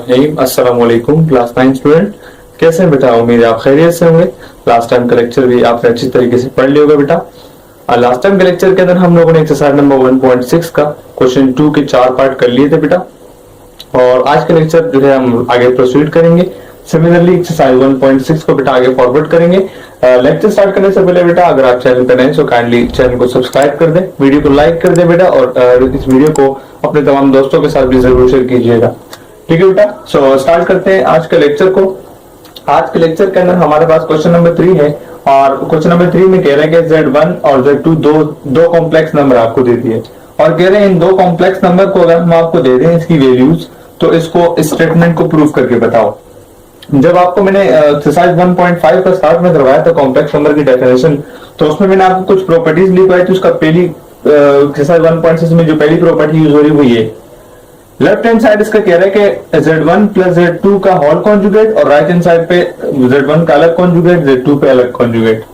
रहीम। अस्सलाम वालेकुम class 9 student, कैसे हैं बेटा? उम्मीद है आप खैरियत से होंगे। लास्ट टाइम का लेक्चर भी आपने अच्छी तरीके से पढ़ लिया होगा बेटा। और लास्ट टाइम के लेक्चर के अंदर हम लोगों ने एक्सरसाइज नंबर 1.6 का क्वेश्चन 2 के 4 पार्ट कर लिए थे बेटा। और आज के लेक्चर जो है हम आगे प्रोसीड करेंगे। सिमिलरली एक्सरसाइज 1.6 को बेटा आगे फॉरवर्ड करेंगे। लेक्चर स्टार्ट करने से पहले बेटा अगर आप चैनल पर नए तो काइंडली चैनल को सब्सक्राइब कर दें, वीडियो को लाइक कर दें बेटा, और इस वीडियो को अपने तमाम दोस्तों के साथ भी जरूर शेयर कीजिएगा। ठीक है बेटा। सो स्टार्ट करते हैं आज के लेक्चर को। आज के लेक्चर के अंदर हमारे पास क्वेश्चन नंबर 3 है और क्वेश्चन नंबर 3 में कह रहे हैं कि Z1 और Z2 दो कॉम्प्लेक्स नंबर आपको दे दिए और कह रहे हैं इन दो कॉम्प्लेक्स नंबर को अगर हम आपको दे दें इसकी वैल्यूज, तो इसको स्टेटमेंट को प्रूव करके बताओ। जब आपको मैंने एक्सरसाइज 1.5 का स्टार्ट में करवाया था कॉम्प्लेक्स नंबर की डेफिनेशन, तो उसमें मैंने आपको कुछ प्रॉपर्टीज लिखवाई थी। उसका पहली एक्सरसाइज 1.6 में जो पहली प्रॉपर्टी यूज हो रही है वो ये लेफ्ट हैंड साइड इसका कह रहा है कि Z1 प्लस Z2 का होल कॉन्जुगेट और राइट हैंड साइड पे Z1 का अलग कॉन्जुगेट, Z2 पे अलग कॉन्जुगेट।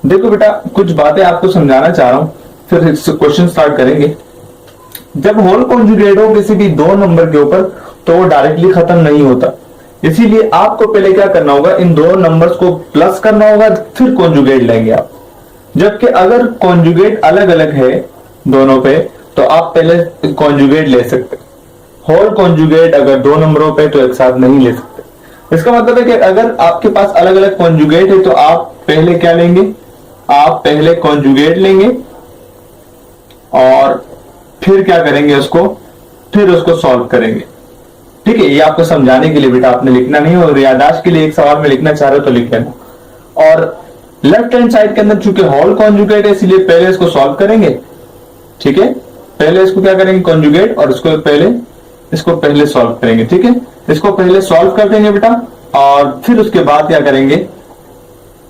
देखो बेटा कुछ बातें आपको समझाना चाह रहा हूं, फिर क्वेश्चन स्टार्ट करेंगे। जब होल कॉन्जुगेट हो किसी भी दो नंबर के ऊपर तो वो डायरेक्टली खत्म नहीं होता, इसीलिए आपको पहले क्या करना होगा, इन दो नंबर्स को प्लस करना होगा, फिर कॉन्जुगेट लेंगे आप। जबकि अगर कॉन्जुगेट अलग अलग है दोनों पे तो आप पहले कॉन्जुगेट ले सकते। होल कॉन्जुगेट अगर दो नंबरों पे तो एक साथ नहीं ले सकते। इसका मतलब है कि अगर आपके पास अलग अलग कॉन्जुगेट है तो आप पहले क्या लेंगे, आप पहले कॉन्जुगेट लेंगे और फिर क्या करेंगे, फिर उसको सॉल्व करेंगे। ठीक है, ये आपको समझाने के लिए बेटा आपने लिखना नहीं, और याददाश्त के लिए एक सवाल में लिखना चाह रहे हो तो लिख लेना। और लेफ्ट हैंड साइड के अंदर चूंकि होल कॉन्जुगेट है इसलिए पहले इसको सॉल्व करेंगे। ठीक है, पहले इसको क्या करेंगे, कॉन्जुगेट, और इसको पहले सॉल्व करेंगे। ठीक है, इसको पहले सॉल्व कर देंगे बेटा और फिर उसके बाद क्या करेंगे,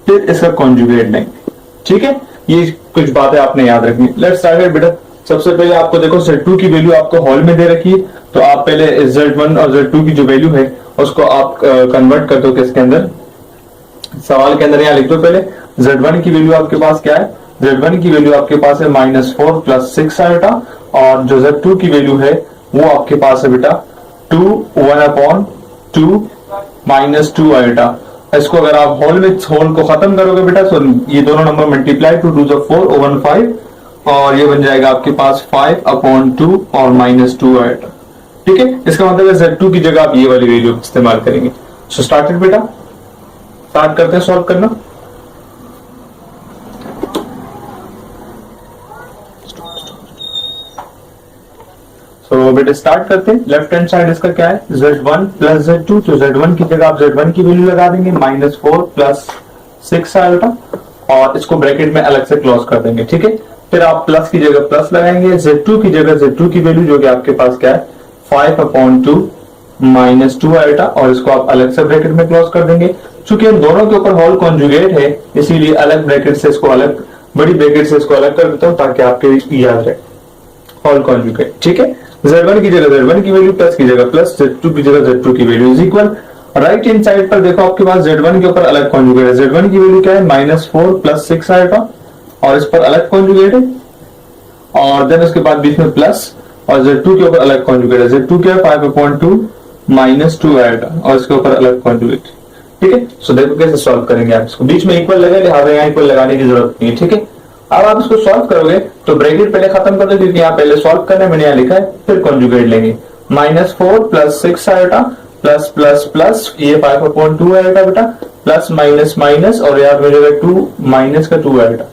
फिर इसका कॉन्जुगेट लेंगे। ठीक है, ये कुछ बातें आपने याद रखनी। लेट्स स्टार्ट बेटा। सबसे पहले आपको देखो Z2 की वैल्यू आपको हॉल में दे रखी है, तो आप पहले Z1 और Z2 की जो वैल्यू है उसको आप कन्वर्ट कर दो किसके अंदर, सवाल के अंदर। यहाँ लिख दो पहले Z1 की वैल्यू आपके पास क्या है, Z1 की वैल्यू आपके पास है -4 प्लस 6 है बेटा, और जो Z2 की वैल्यू है वो आपके पास है बेटा 1/2 -2 है बेटा। इसको अगर आप होल को खत्म करोगे बेटा तो ये दोनों नंबर मल्टीप्लाई 2 2 4 over 5 और ये बन जाएगा आपके पास 5/2 और -2 है। ठीक है, इसका मतलब है Z2 की जगह आप ये वाली वैल्यू इस्तेमाल करेंगे। सो स्टार्टेड बेटा, स्टार्ट करते हैं सॉल्व करना। तो बेटा स्टार्ट करते हैं। लेफ्ट हैंड साइड इसका क्या है, Z1 प्लस Z2, तो Z1 की जगह आप Z1 की वैल्यू लगा देंगे -4 प्लस 6 है बेटा, और इसको ब्रैकेट में अलग से क्लोज कर देंगे। ठीक है, फिर आप प्लस की जगह प्लस लगाएंगे, Z2 की जगह Z2 की वैल्यू जो कि आपके पास क्या है 5/2 -2 है बेटा, और इसको आप अलग से ब्रैकेट में क्लोज कर देंगे। चूंकि इन दोनों के ऊपर होल कॉन्जुगेट है इसीलिए अलग ब्रैकेट से इसको अलग, बड़ी ब्रैकेट से इसको अलग कर देता हूं ताकि आपके याद रहे होल कॉन्जुगेट। ठीक है, Z1 की जगह Z1 की वैल्यू, प्लस की जगह प्लस, Z2 की जगह Z2 की value is equal. Right hand side पर देखो आपके पास Z1 के ऊपर अलग कॉन्जुगेट है। Z1 की वैल्यू क्या है -4 प्लस 6 आएगा और इस पर अलग कॉन्जुगेट है, और देन उसके बाद बीच में प्लस, और Z2 के ऊपर अलग कॉन्जुगेट है। Z2 क्या है 5/2 -2 आएगा और इसके ऊपर अलग कॉन्जुगेट। ठीक है, सो देखो कैसे सॉल्व करेंगे आप इसको। बीच में इक्वल लगे, लिहाजा यहाँ इक्वल लगाने की जरूरत नहीं है। ठीक है, अब आप इसको सॉल्व करोगे तो ब्रैकेट पहले खत्म कर दो क्योंकि यहाँ पहले सॉल्व करने मैंने यहाँ लिखा है, फिर कॉन्जुगेट लेंगे। -4 प्लस 6 आएगा, प्लस प्लस प्लस, ये 5/2 आएगा बेटा, प्लस माइनस माइनस, और यहाँ मिलेगा 2 माइनस का 2 आएगा,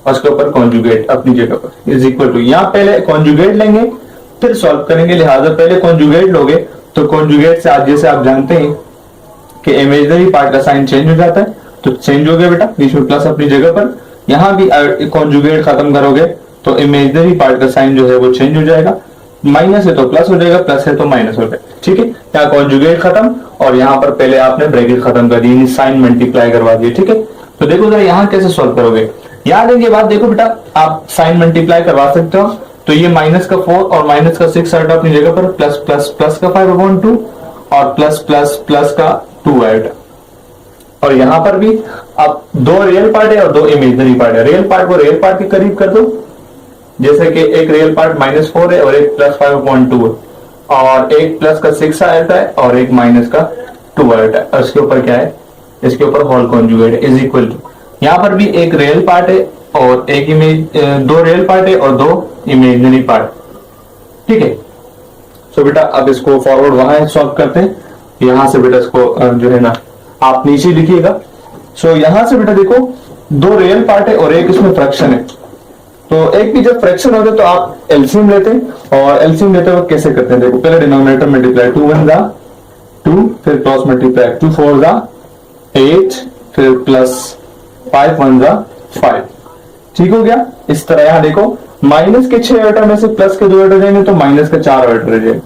और उसके ऊपर कॉन्जुगेट अपनी जगह पर इज इक्वल टू। यहाँ पहले कॉन्जुगेट लेंगे फिर सॉल्व करेंगे, लिहाजा पहले कॉन्जुगेट लोगे तो कॉन्जुगेट से आज जैसे आप जानते हैं कि इमेजिनरी पार्ट का साइन चेंज हो जाता है, तो चेंज हो गया बेटा, बीच में प्लस अपनी जगह पर। यहाँ भी कॉन्जुगेट खत्म करोगे तो इमेजिनरी पार्ट का साइन जो है वो चेंज हो जाएगा, माइनस है तो प्लस हो जाएगा, प्लस है तो माइनस हो जाएगा। ठीक है, यहाँ कॉन्जुगेट खत्म और यहाँ पर पहले आपने ब्रैकेट खत्म कर दी, साइन मल्टीप्लाई करवा दिए। ठीक है, तो देखो जरा यहाँ कैसे सॉल्व करोगे। यहाँ देने के बाद देखो बेटा आप साइन मल्टीप्लाई करवा सकते हो, तो ये माइनस का 4 और माइनस का 6 आएगा अपनी जगह पर, प्लस प्लस प्लस का 5/2 और प्लस प्लस प्लस का 2 आएगा। और यहां पर भी अब दो रियल पार्ट है और दो इमेजिनरी पार्ट है। रियल पार्ट को रियल पार्ट के करीब कर दो, जैसे कि एक रियल पार्ट -4 है और एक +5/2 है, और एक प्लस का 6 आ जाता है और एक माइनस का 2 आ जाता है, और इसके ऊपर क्या है, इसके ऊपर होल कॉन्जुगेट है, इज इक्वल टू, यहाँ पर भी एक रियल पार्ट है और एक दो रियल पार्ट है और 2 इमेजिनरी पार्ट, ठीक है। सो बेटा अब इसको फॉरवर्ड वहां सॉल्व करते हैं, यहां से बेटा इसको जो है ना आप नीचे लिखिएगा। सो यहां से बेटा देखो 2 रियल पार्ट है और एक इसमें फ्रैक्शन है, तो एक भी जब फ्रैक्शन होते तो आप एलसीएम लेते हैं, और एलसीएम लेते वक्त कैसे करते हैं, देखो पहले डिनोमिनेटर मल्टीप्लाई 2 1 2, फिर क्रॉस मल्टीप्लाई 2 4 8, फिर प्लस 5 1 5, ठीक हो गया। इस तरह यहां देखो माइनस के 6 आइटम में से प्लस के 2 आइटम जाएंगे तो माइनस का 4 आइटम रह जाएगा।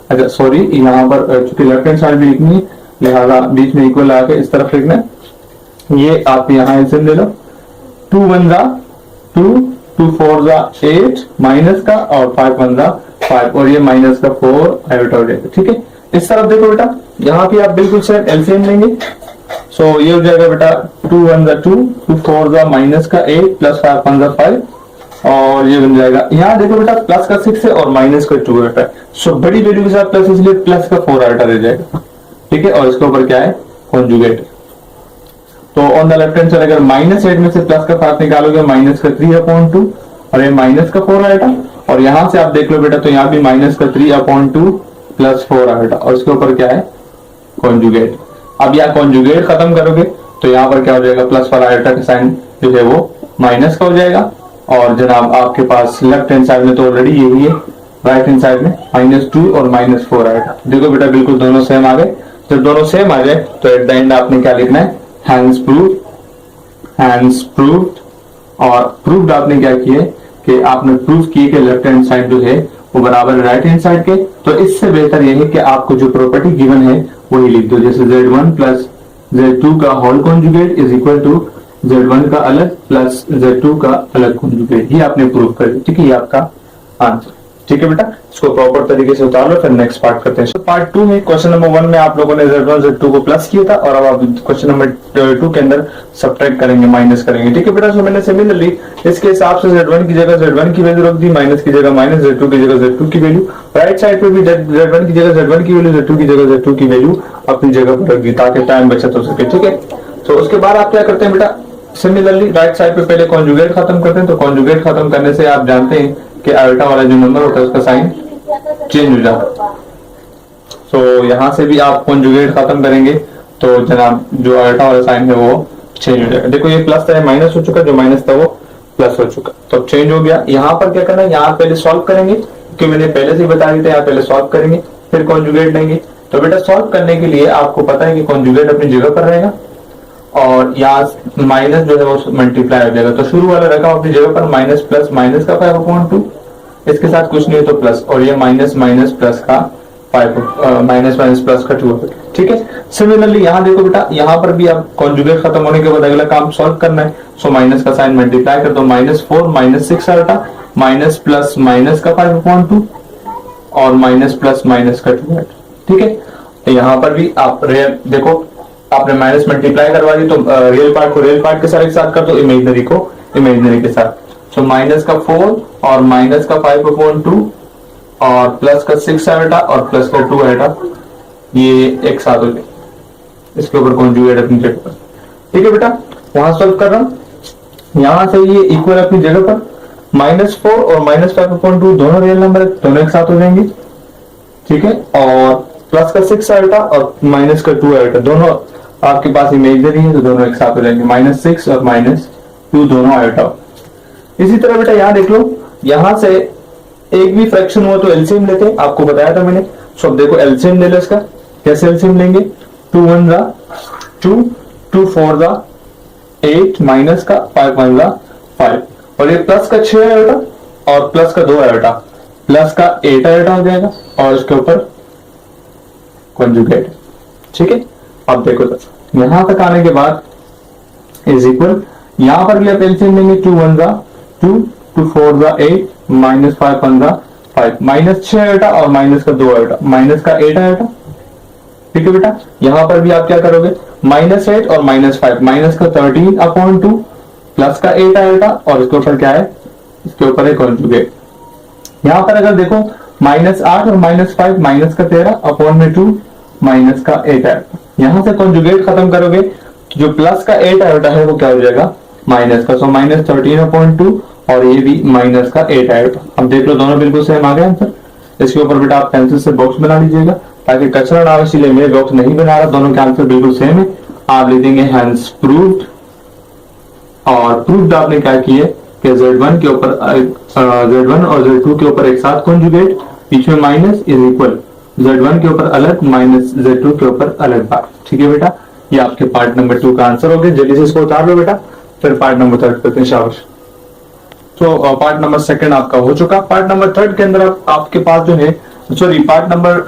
अच्छा सॉरी, यहाँ पर चूंकि लेफ्ट हैंड साइड भी लिखनी है लिहाजा बीच में इक्वल आके इस तरफ लिखना है। ये आप यहाँ एलसीएम ले लो, 2 1 2, 2 4 8 माइनस का और 5 1 5, और ये माइनस का 4 आइटम हो जाएगा, ठीक है। इस तरफ देखो बेटा यहाँ पे आप बिल्कुल सेम एलसीएम लेंगे, सो ये हो जाएगा बेटा 2 1 2, 2 4 माइनस का 8 प्लस 5 1 5, और ये बन जाएगा, यहाँ देखो बेटा प्लस का 6 है और माइनस का 2 आटा है, सो बड़ी वैल्यू के साथ प्लस इसलिए प्लस का 4 आटा रह जाएगा, ठीक है। और इसके ऊपर क्या है, कॉन्जुगेट। तो on the left hand side अगर -8 में से प्लस का 5 निकालोगे माइनस का 3/2 और ये माइनस का 4 आएगा, और यहां से आप देख लो बेटा तो यहाँ भी माइनस का 3/2 प्लस 4 आएगा, और इसके ऊपर क्या है, कॉन्जुगेट। अब यहाँ कॉन्जुगेट खत्म करोगे तो यहाँ पर क्या हो जाएगा, प्लस वाला आइटा का साइन जो है वो माइनस का हो जाएगा, और जनाब आपके पास लेफ्ट हैंड साइड में तो ऑलरेडी यही है, राइट हैंड साइड में -2 और -4 आएगा। देखो बेटा बिल्कुल दोनों सेम आ गए। जब दोनों सेम आ जाए तो एट द एंड आपने क्या लिखना है, हैंड्स प्रूव्ड, और प्रूव्ड आपने क्या किया कि आपने प्रूव किए कि लेफ्ट हैंड साइड जो है वो बराबर है राइट हैंड साइड के। तो इससे बेहतर यह है कि आपको जो प्रॉपर्टी गिवन है वही लिख दो, जैसे Z1 प्लस Z2 का whole conjugate is equal to Z1 का अलग प्लस Z2 का अलग कॉन्जुगेट, ये आपने प्रूव कर दिया, ठीक है। ये आपका आंसर, ठीक है बेटा। इसको प्रॉपर तरीके से उतार लो, फिर नेक्स्ट पार्ट करते हैं। पार्ट 2 में क्वेश्चन नंबर 1 में आप लोगों ने Z1 Z2 को प्लस किया था, और अब आप क्वेश्चन नंबर 2 के अंदर सब्ट्रैक्ट करेंगे, माइनस करेंगे, ठीक है बेटा। सो मैंने सिमिलरली इसके हिसाब से Z1 की जगह Z1 की वैल्यू रख दी, माइनस की जगह माइनस, Z2 की जगह Z2 की वैल्यू, राइट साइड पे भी Z1 की जगह Z1 की वैल्यू, Z2 की जगह Z2 की वैल्यू अपनी जगह पर रख दी ताकि टाइम बचत हो सके, ठीक है। तो उसके बाद आप क्या करते हैं बेटा, सिमिलरली राइट साइड पे पहले कॉन्जुगेट खत्म करते हैं। तो कॉन्जुगेट खत्म करने से आप जानते हैं कि आयोटा वाला जो नंबर होता है उसका साइन चेंज हो जाता है। सो यहां से भी आप कॉन्जुगेट खत्म करेंगे तो जनाब जो आयोटा वाला साइन है वो चेंज हो जाएगा। देखो ये प्लस था, माइनस हो चुका, जो माइनस था वो प्लस हो चुका, तो चेंज हो गया। यहाँ पर क्या करना है, यहाँ पहले सॉल्व करेंगे क्योंकि मैंने पहले से ही बता दिया था, यहाँ पहले सॉल्व करेंगे फिर कॉन्जुगेट लेंगे। तो बेटा सॉल्व करने के लिए आपको पता है कि कॉन्जुगेट अपनी जगह पर रहेगा और यहाँ माइनस जो है वो मल्टीप्लाई हो जाएगा। तो शुरू वाला रखा अपनी जगह पर, माइनस प्लस माइनस का 5/2, इसके साथ कुछ नहीं है तो प्लस, और ये माइनस माइनस प्लस का 5 माइनस माइनस प्लस का 2, ठीक है। सिमिलरली यहाँ देखो बेटा, यहाँ पर भी आप कॉन्जुगेट खत्म होने के बाद अगला काम सॉल्व करना है। सो माइनस का साइन मल्टीप्लाई कर दो, -4 -6 आएगा, माइनस प्लस माइनस का 5/2 और माइनस प्लस माइनस का 2, ठीक है। तो यहाँ पर भी आप देखो आपने माइनस मल्टीप्लाई करवा दी तो रियल पार्ट को रियल पार्ट के साथ एक साथ कर दो, इमेजिनरी को इमेजिनरी के साथ। सो माइनस का 4 और माइनस का 5/2 और प्लस का 6 आएगा और प्लस का 2 आएगा, ये एक साथ हो जाए, इसके ऊपर कॉन्जुगेट अपनी जगह पर, ठीक है बेटा। वहां सॉल्व कर रहा हूं, यहां से ये इक्वल अपनी जगह पर, -4 और -5/2 दोनों रियल नंबर दोनों एक साथ हो जाएंगे, ठीक है। और प्लस का 6 आएगा और माइनस का 2 आएगा, दोनों आपके पास इमेजिनरी है तो दोनों एक साथ हो जाएंगे, -6 और -2 दोनों आएगा। इसी तरह बेटा यहाँ देख लो, यहां से एक भी फ्रैक्शन हुआ तो एलसीएम लेते हैं, आपको बताया था मैंने। सो देखो एलसीएम ले लो इसका, कैसे एलसीएम लेंगे, 2 1 2, 2 4 8 माइनस का 5 1 5, और ये प्लस का 6 आएगा और प्लस का 2 आएगा, प्लस का 8 आएगा हो जाएगा, और इसके ऊपर कॉन्जुगेट, ठीक है। अब देखो तो यहां तक आने के बाद इज इक्वल, यहां पर भी आप एलसीएम लेंगे, 2 1 2, 2 4 8 माइनस 5 1 5, माइनस 6 आएगा और माइनस का 2 आएगा, माइनस का 8 आएगा, ठीक है बेटा। यहां पर भी आप क्या करोगे, -8 और -5, माइनस का 13/2 प्लस का 8 आएगा, और इसके ऊपर क्या है, इसके ऊपर है कॉन्जुगेट। यहां पर अगर देखो -8 और -5 माइनस का 13 अपॉन में 2 माइनस का 8 आएगा। यहां से कॉन्जुगेट खत्म करोगे तो जो प्लस का 8 आएगा है वो क्या हो जाएगा माइनस का, सो -13/2 और ये भी माइनस का 8 आएगा। अब देख लो दोनों बिल्कुल सेम आ गए आंसर। इसके ऊपर बेटा आप पेंसिल से बॉक्स बना लीजिएगा ताकि कचरा ना हो, इसलिए मैं बॉक्स नहीं बना रहा, दोनों के आंसर बिल्कुल सेम है। आप लिख देंगे हैंस प्रूव्ड, और प्रूव्ड आपने क्या किए कि Z1 के ऊपर Z1 और Z2 के ऊपर एक साथ कॉन्जुगेट, बीच में माइनस इज इक्वल Z1 के ऊपर अलग माइनस Z2 के ऊपर अलग बात। ठीक है बेटा, ये आपके पार्ट नंबर 2 का आंसर हो गया। जल्दी से इसको उतार लो बेटा, फिर पार्ट नंबर 3 करते हैं। शाबाश। तो पार्ट नंबर 2 आपका हो चुका। पार्ट नंबर 3 के अंदर आपके पास जो है, सॉरी पार्ट नंबर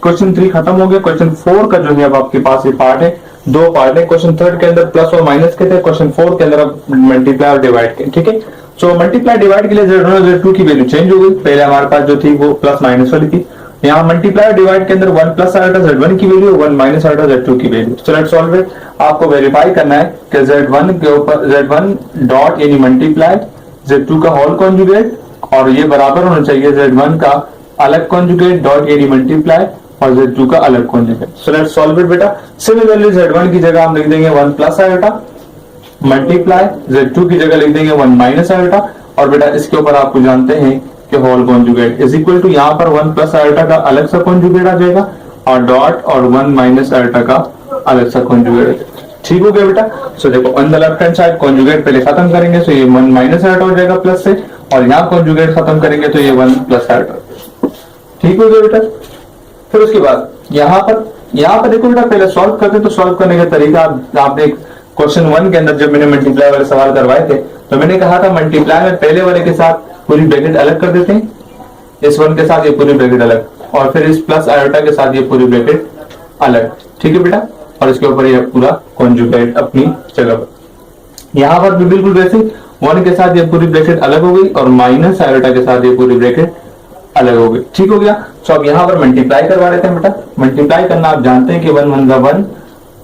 क्वेश्चन 3 खत्म हो गया। क्वेश्चन 4 का जो है अब आपके पास ये पार्ट है, 2 पार्ट है। क्वेश्चन 3 के अंदर प्लस और माइनस के थे, क्वेश्चन 4 के अंदर अब मल्टीप्लाई और डिवाइड के। ठीक है, सो मल्टीप्लाई डिवाइड के लिए Z1 और Z2 की वैल्यू चेंज हो गई। पहले हमारे पास जो थी वो प्लस माइनस वाली थी, यहाँ मल्टीप्लाई और डिवाइड के अंदर 1 प्लस आएगा Z1 की वैल्यू, 1 माइनस आएगा Z2 की value. So let's solve it. आपको वेरीफाई करना है कि Z1 के ऊपर Z1 डॉट यानी मल्टीप्लाई Z2 का होल कॉन्जुगेट, और ये बराबर होना चाहिए Z1 का अलग कॉन्जुगेट डॉट यानी मल्टीप्लाई और Z2 का अलग conjugate. So let's solve it बेटा। सिमिलरली Z1 की जगह हम लिख देंगे 1 प्लस आएगा मल्टीप्लाई, Z2 की जगह लिख देंगे 1 माइनस आएगा, और बेटा इसके ऊपर आपको जानते हैं कि whole conjugate is equal to, यहाँ पर 1 प्लस आयोटा का अलग सा कॉन्जुगेट आ जाएगा और डॉट और 1 माइनस आयोटा का अलग सा कॉन्जुगेट। ठीक हो गया बेटा। सो देखो on the left hand side conjugate पहले खत्म करेंगे तो ये 1 माइनस आयोटा हो जाएगा प्लस से, और यहाँ कॉन्जुगेट खत्म करेंगे तो ये 1 प्लस आयोटा। ठीक हो गया बेटा। फिर उसके बाद यहाँ पर देखो बेटा, पहले सॉल्व करते तो सॉल्व करने का तरीका आपने क्वेश्चन 1 के अंदर जब मैंने मल्टीप्लाई वाले सवाल करवाए थे तो मैंने कहा था मल्टीप्लाई में पहले वाले के साथ पूरी ब्रैकेट अलग कर देते हैं, इस 1 के साथ ये पूरी ब्रैकेट अलग, और फिर इस प्लस आयोटा के साथ ये पूरी ब्रैकेट अलग। ठीक है बेटा, और इसके ऊपर ये पूरा कॉन्जुगेट अपनी जगह पर। यहाँ पर भी बिल्कुल वैसे 1 के साथ ये पूरी ब्रैकेट अलग हो गई और माइनस आयोटा के साथ ये पूरी ब्रैकेट अलग हो गई। ठीक हो गया। तो अब यहाँ पर मल्टीप्लाई करवा लेते हैं बेटा। मल्टीप्लाई करना आप जानते हैं कि 1 1 1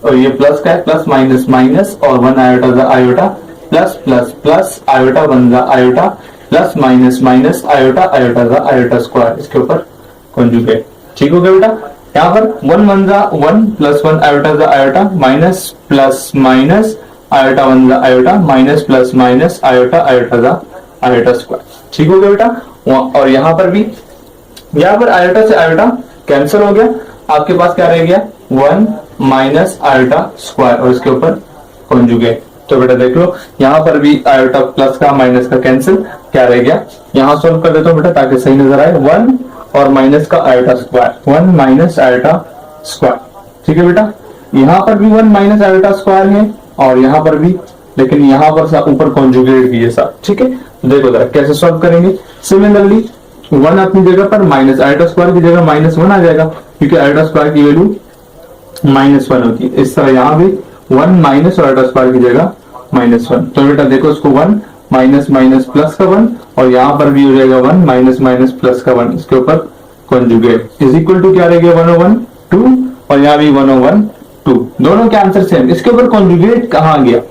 और ये प्लस का है, प्लस माइनस माइनस और 1 iota the iota, plus plus plus iota 1 the iota, plus minus minus iota iota the iota square, इसके ऊपर कॉन्जुगेट। ठीक हो गया बेटा। यहाँ पर 1 1 the 1 plus 1 iota the iota minus plus minus iota 1 the iota minus plus minus iota iota the iota square. ठीक हो गया बेटा। और यहाँ पर भी, यहाँ पर आयोटा से आयोटा कैंसिल हो गया, आपके पास क्या रह गया 1 माइनस आयोटा स्क्वायर और इसके ऊपर कॉन्जुगेट। तो बेटा देख लो यहाँ पर भी आयोटा प्लस का माइनस का कैंसिल, क्या रह गया, यहाँ सोल्व कर देता हूँ बेटा ताकि सही नजर आए। 1 और माइनस का iota square, 1 minus iota square. ठीक है बेटा, यहाँ पर भी 1 माइनस आयोटा स्क्वायर है और यहाँ पर भी, लेकिन यहाँ पर ऊपर कॉन्जुगेट भी है साथ। ठीक है, तो देखो जरा कैसे सॉल्व करेंगे। सिमिलरली 1 अपनी जगह पर माइनस आयोटा स्क्वायर की जगह -1 आ जाएगा, क्योंकि आयोटा स्क्वायर की वैल्यू -1 होती है। इस तरह यहाँ भी 1 माइनस आयोटा स्क्वायर की जगह -1। तो बेटा देखो इसको 1 माइनस माइनस प्लस का 1, और यहाँ पर भी हो जाएगा 1 माइनस माइनस प्लस का 1, इसके ऊपर कॉन्जुगेट इज इक्वल टू क्या रहेगा 1/1 2, और यहाँ भी 1/1 2, दोनों के आंसर सेम। इसके ऊपर कॉन्जुगेट कहाँ गया,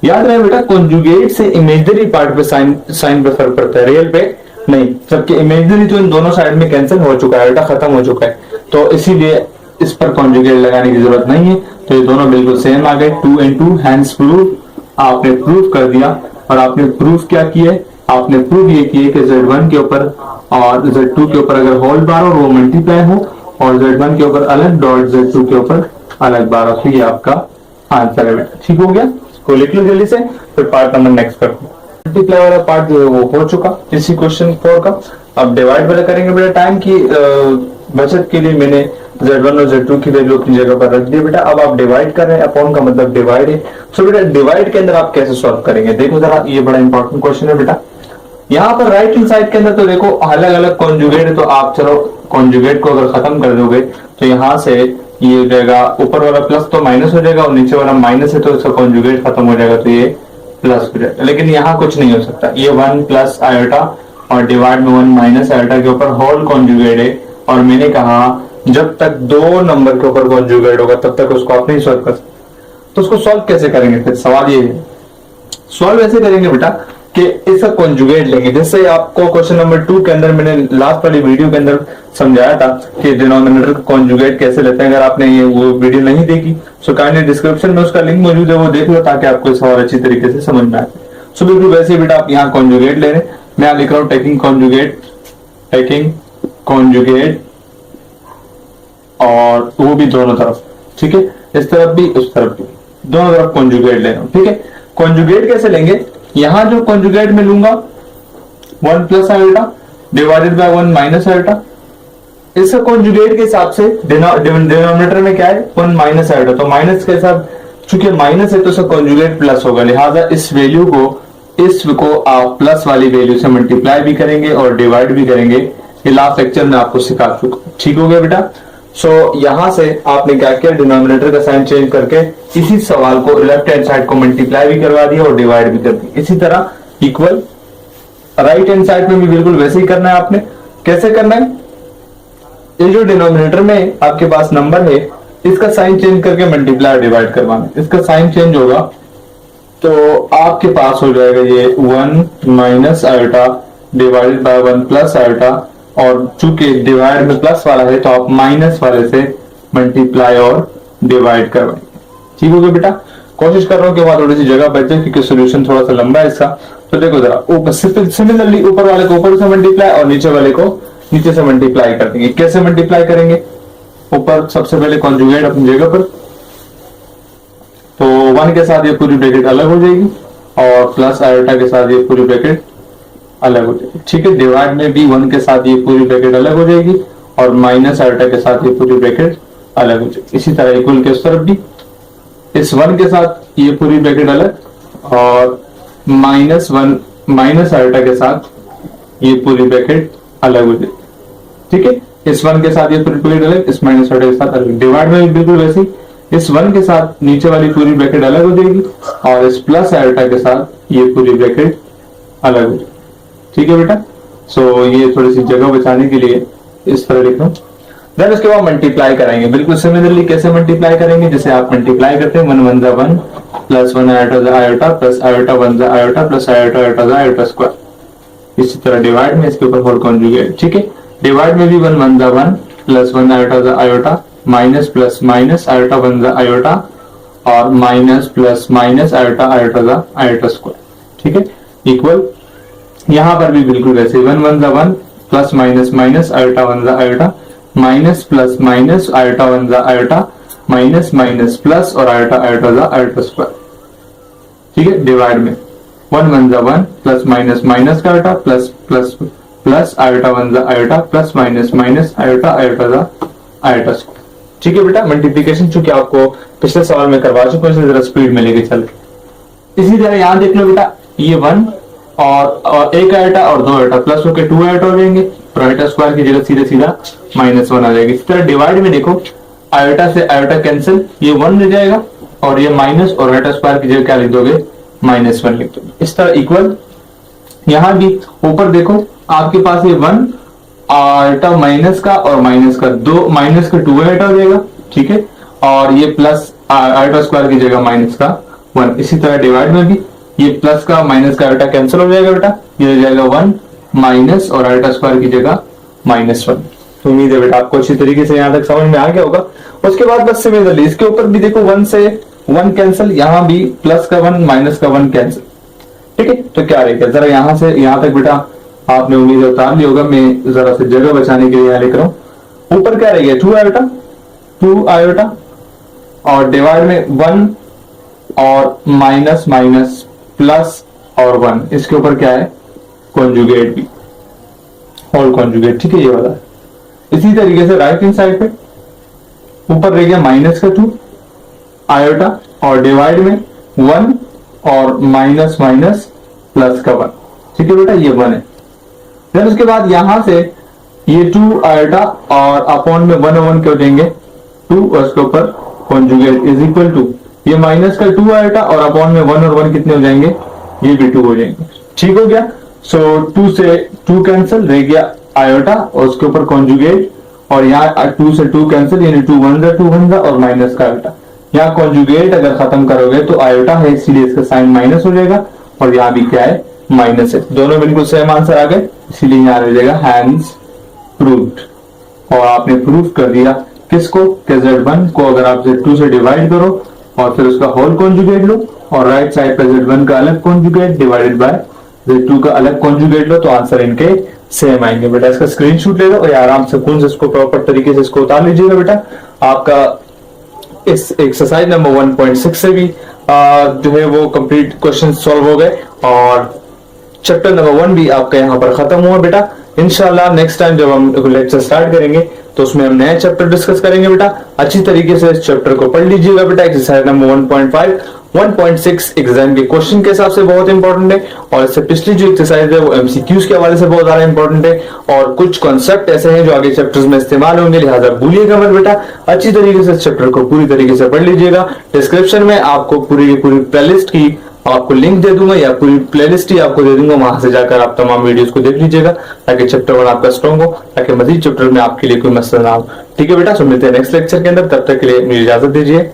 याद रहे बेटा कॉन्जुगेट से इमेजिनरी पार्ट पे साइन पे फर्क पड़ता है, रियल पे नहीं। जबकि इमेजिनरी तो इन दोनों साइड में कैंसिल हो चुका है, बेटा खत्म हो चुका है, तो इसीलिए इस पर कॉन्जुगेट लगाने की जरूरत नहीं है। तो ये दोनों बिल्कुल सेम आ गए। 2 and 2 हैंस प्रूव, आपने प्रूव कर दिया। और आपने प्रूफ क्या किया है, आपने प्रूव ये किया कि Z1 के ऊपर और Z2 के ऊपर अगर होल बार हो वो मल्टीप्लाई हो, और Z1 के ऊपर अलग डॉट Z2 के ऊपर अलग बार हो, तो ये आपका आंसर है बेटा। ठीक हो गया, इसको लिख लो जल्दी से, फिर पार्ट नंबर नेक्स्ट करते हैं। मल्टीप्लाई वाला पार्ट जो है वो हो चुका इसी क्वेश्चन 4 का। अब डिवाइड वाला करेंगे बेटा। टाइम की बचत के लिए मैंने Z1 और Z2 की वैल्यू अपनी जगह पर रख दी बेटा। अब आप डिवाइड कर रहे हैं, अपॉन का मतलब डिवाइड है। सो बेटा डिवाइड के अंदर आप कैसे सॉल्व करेंगे, देखो जरा, ये बड़ा इंपॉर्टेंट क्वेश्चन है बेटा। यहाँ पर राइट हैंड साइड के अंदर तो देखो अलग अलग कॉन्जुगेट है, तो आप चलो कॉन्जुगेट को अगर खत्म कर दोगे तो यहाँ से ये हो जाएगा, ऊपर वाला प्लस तो माइनस हो जाएगा और नीचे वाला माइनस है, तो इसका कॉन्जुगेट खत्म हो जाएगा तो ये प्लस हो जाएगा। लेकिन यहाँ कुछ नहीं हो सकता, ये 1 प्लस आयोटा और डिवाइड में 1 माइनस आयोटा के ऊपर होल कॉन्जुगेट है। और मैंने कहा जब तक 2 नंबर के ऊपर कॉन्जुगेट होगा तब तक उसको आप नहीं सॉल्व कर सकते। तो उसको सॉल्व कैसे करेंगे, फिर सवाल ये है। सॉल्व ऐसे करेंगे बेटा कि इसका कॉन्जुगेट लेंगे। जैसे आपको क्वेश्चन नंबर 2 के अंदर मैंने लास्ट वाली वीडियो के अंदर समझाया था कि डिनोमिनेटर का कॉन्जुगेट कैसे लेते हैं। अगर आपने ये वो वीडियो नहीं देखी सो काइंडली डिस्क्रिप्शन में उसका लिंक मौजूद है, वो देख लो ताकि आपको सवाल अच्छी तरीके से समझ में आए। सो बिल्कुल वैसे बेटा आप यहाँ कॉन्जुगेट ले रहे हैं, मैं यहाँ लिख रहा हूँ टेकिंग कॉन्जुगेट और वो भी दोनों तरफ, ठीक है, इस तरफ भी उस तरफ भी, दोनों तरफ कॉन्जुगेट ले रहा हूं, ठीक है। कॉन्जुगेट कैसे लेंगे, यहां जो कॉन्जुगेट में लूंगा 1 plus iota divided by 1 minus iota, इसका कॉन्जुगेट के हिसाब से डिनोमिनेटर में क्या है 1 माइनस आयोटा, तो माइनस के साथ चूंकि माइनस है तो इसका कॉन्जुगेट प्लस होगा, लिहाजा इस वैल्यू को आप प्लस वाली वैल्यू से मल्टीप्लाई भी करेंगे और डिवाइड भी करेंगे। ये लास्ट लेक्चर में आपको सिखा चुका, ठीक हो गया बेटा। सो यहां से आपने क्या किया, डिनोमिनेटर का साइन चेंज करके इसी सवाल को लेफ्ट हैंड साइड को मल्टीप्लाई भी करवा दिया और डिवाइड भी कर दिया। इसी तरह इक्वल राइट हैंड साइड में भी बिल्कुल वैसे ही करना है आपने। कैसे करना है, ये जो डिनोमिनेटर में आपके पास नंबर है इसका साइन चेंज करके मल्टीप्लाई डिवाइड करवाना, इसका साइन चेंज होगा तो आपके पास हो जाएगा ये 1 minus iota divided by 1 plus iota, और चूंकि डिवाइड में प्लस वाला है तो आप माइनस वाले से मल्टीप्लाई और डिवाइड करवाएंगे, ठीक हो गया बेटा। कोशिश कर रहा हूं कि वहां थोड़ी सी जगह बच जाए क्योंकि सोल्यूशन थोड़ा सा लंबा है इसका। तो देखो जरा, ऊपर सिमिलरली ऊपर वाले को ऊपर से मल्टीप्लाई और नीचे वाले को नीचे से मल्टीप्लाई कर देंगे। कैसे मल्टीप्लाई करेंगे, ऊपर सबसे पहले कॉन्जुगेट अपनी जगह पर, तो 1 के साथ ये पूरी ब्रैकेट अलग हो जाएगी और प्लस आयोटा के साथ ये पूरी ब्रैकेट अलग हो जाएगी, ठीक है। डिवाइड में भी 1 के साथ ये पूरी ब्रैकेट अलग हो जाएगी और माइनस आयोटा के साथ ये पूरी ब्रैकेट अलग हो जाएगी। इसी तरह इक्वल के उस तरफ भी इस 1 के साथ ये पूरी ब्रैकेट अलग और माइनस आयोटा के साथ ये पूरी ब्रैकेट अलग हो जाएगी, ठीक है। इस 1 के साथ ये पूरी ब्रैकेट अलग, इस माइनस आयोटा के साथ अलग। डिवाइड में भी बिल्कुल वैसे ही, इस 1 के साथ नीचे वाली पूरी ब्रैकेट अलग हो जाएगी और इस प्लस आयोटा के साथ ये पूरी ब्रैकेट अलग हो जाएगी, ठीक है बेटा। सो ये थोड़ी सी जगह बचाने के लिए इस तरह लिख रहा हूं। देन उसके बाद मल्टीप्लाई कराएंगे, बिल्कुल सिमिलरली कैसे मल्टीप्लाई करेंगे, जैसे आप मल्टीप्लाई करते हैं 1 1 जा 1 plus 1 iota iota plus iota 1 जा आयोटा प्लस आयोटा आयोटा जा आयोटा स्क्वायर। इसी तरह डिवाइड में इसके ऊपर होल कॉन्जुगेट, ठीक है। डिवाइड में भी 1 1 जा 1 प्लस 1 आयोटा जा iota minus plus minus iota 1 जा आयोटा और minus plus minus iota iota जा आयोटा स्क्वायर, ठीक है। इक्वल यहां पर भी बिल्कुल वैसे 1 1 जा 1 प्लस माइनस माइनस आयोटा 1 जा iota minus plus minus iota 1 जा आयोटा माइनस माइनस प्लस और आयोटा आयोटा जा आयोटा स्क्वायर, ठीक है। डिवाइड में 1 1 जा 1 प्लस माइनस माइनस का iota plus plus plus iota 1 जा iota plus minus minus iota iota जा आयोटा स्क्वायर, ठीक है बेटा। मल्टीप्लिकेशन चूंकि आपको पिछले सवाल में करवा चुका हूं, जरा स्पीड में लेके चल। इसी तरह यहां देख लो बेटा, ये 1 और 1 आयोटा और 2 आयोटा प्लस होकर 2 आयोटा हो जाएंगे और आयोटा स्क्वायर की जगह सीधे सीधा -1 आ जाएगी। इस तरह डिवाइड में देखो, आयोटा से आयोटा कैंसिल, ये 1 रह जाएगा और ये माइनस और आयोटा स्क्वायर की जगह क्या लिख दोगे, -1 लिख दोगे। इस तरह इक्वल यहां भी ऊपर देखो, आपके पास ये 1 आयोटा माइनस का और माइनस का 2 माइनस का 2 आयोटा हो जाएगा, ठीक है, और ये प्लस आयोटा स्क्वायर की जगह माइनस का 1। इसी तरह डिवाइड में भी ये प्लस का माइनस का आयोटा कैंसिल हो जाएगा बेटा, ये हो जाएगा 1 माइनस और आयोटा स्क्वायर की जगह -1। तो उम्मीद है बेटा आपको अच्छी तरीके से यहां तक समझ में आ गया होगा। उसके बाद बस सिमिलरली इसके ऊपर भी देखो, 1 से 1 कैंसिल, यहां भी प्लस का 1 माइनस का 1 कैंसिल, ठीक है। तो क्या रहेगा, जरा यहां से यहां तक बेटा आपने उम्मीद उतार ली होगा, मैं जरा से जगह बचाने के लिए यहां लिख रहा हूं। ऊपर क्या रहेगा 2 आयोटा और डिवाइड में 1 और माइनस माइनस प्लस और 1, इसके ऊपर क्या है कॉन्जुगेट भी, होल कॉन्जुगेट, ठीक है, ये वाला। इसी तरीके से राइट हैंड साइड पे ऊपर रह गया माइनस का 2 आयोटा और डिवाइड में 1 और माइनस माइनस प्लस का 1, ठीक है बेटा, ये 1 है। फिर उसके बाद यहां से ये 2 आयोटा और अपॉन में 1 और 1 क्यों देंगे 2 और उसके ऊपर कॉन्जुगेट इज इक्वल टू ये माइनस का 2 आयोटा और अपॉन में 1 और 1 कितने हो जाएंगे, ये भी 2 हो जाएंगे, ठीक हो गया। सो 2 से 2 कैंसिल, रह गया आयोटा और उसके ऊपर कॉन्जुगेट, और यहाँ 2 से 2 कैंसिल, यानी 2 1 जा और माइनस का आयोटा। यहाँ कॉन्जुगेट अगर खत्म करोगे तो आयोटा है, इसीलिए इसका साइन माइनस हो जाएगा और यहाँ भी क्या है माइनस है, दोनों बिल्कुल सेम आंसर आ गए, इसीलिए यहाँ आ जाएगा हैंस प्रूव्ड। और आपने प्रूव कर दिया किसको, कि Z1 को अगर आप Z2 से डिवाइड करो और फिर उसका होल कॉन्जुगेट लो और राइट साइड पर Z1 का अलग कॉन्जुगेट डिवाइडेड बाय Z2 का अलग कॉन्जुगेट लो, तो आंसर इनके सेम आएंगे। बेटा इसका स्क्रीनशॉट ले लो और आराम से कौन से इसको प्रॉपर तरीके से इसको उतार लीजिएगा। बेटा आपका इस एक्सरसाइज नंबर 1.6 से भी जो है वो कंप्लीट क्वेश्चन सॉल्व हो गए और चैप्टर नंबर 1 भी आपका यहाँ पर खत्म हुआ। बेटा इंशाल्लाह नेक्स्ट टाइम जब हम लेक्चर स्टार्ट करेंगे तो उसमें हम नया चैप्टर डिस्कस करेंगे। बेटा अच्छी तरीके से इस चैप्टर को पढ़ लीजिएगा। बेटा एक्सरसाइज नंबर 1.5 1.6 एग्जाम के क्वेश्चन के हिसाब से बहुत इंपॉर्टेंट है और इससे पिछली जो एक्सरसाइज है वो एमसीक्यूज के हवाले से बहुत ज्यादा इंपॉर्टेंट है और कुछ कॉन्सेप्ट ऐसे हैं जो आगे चैप्टर्स में इस्तेमाल होंगे, लिहाजा भूलिएगा मत। बेटा अच्छी तरीके से इस चैप्टर को पूरी तरीके से पढ़ लीजिएगा। डिस्क्रिप्शन में आपको पूरी प्लेलिस्ट की आपको लिंक दे दूंगा या पूरी प्लेलिस्ट ही आपको दे दूंगा, वहां से जाकर आप तमाम वीडियोस को देख लीजिएगा ताकि चैप्टर 1 आपका स्ट्रॉन्ग हो, ताकि मजीद चैप्टर में आपके लिए कोई मसला ना हो। ठीक है बेटा, सो मिलते हैं नेक्स्ट लेक्चर के अंदर, तब तक के लिए मुझे इजाजत दीजिए।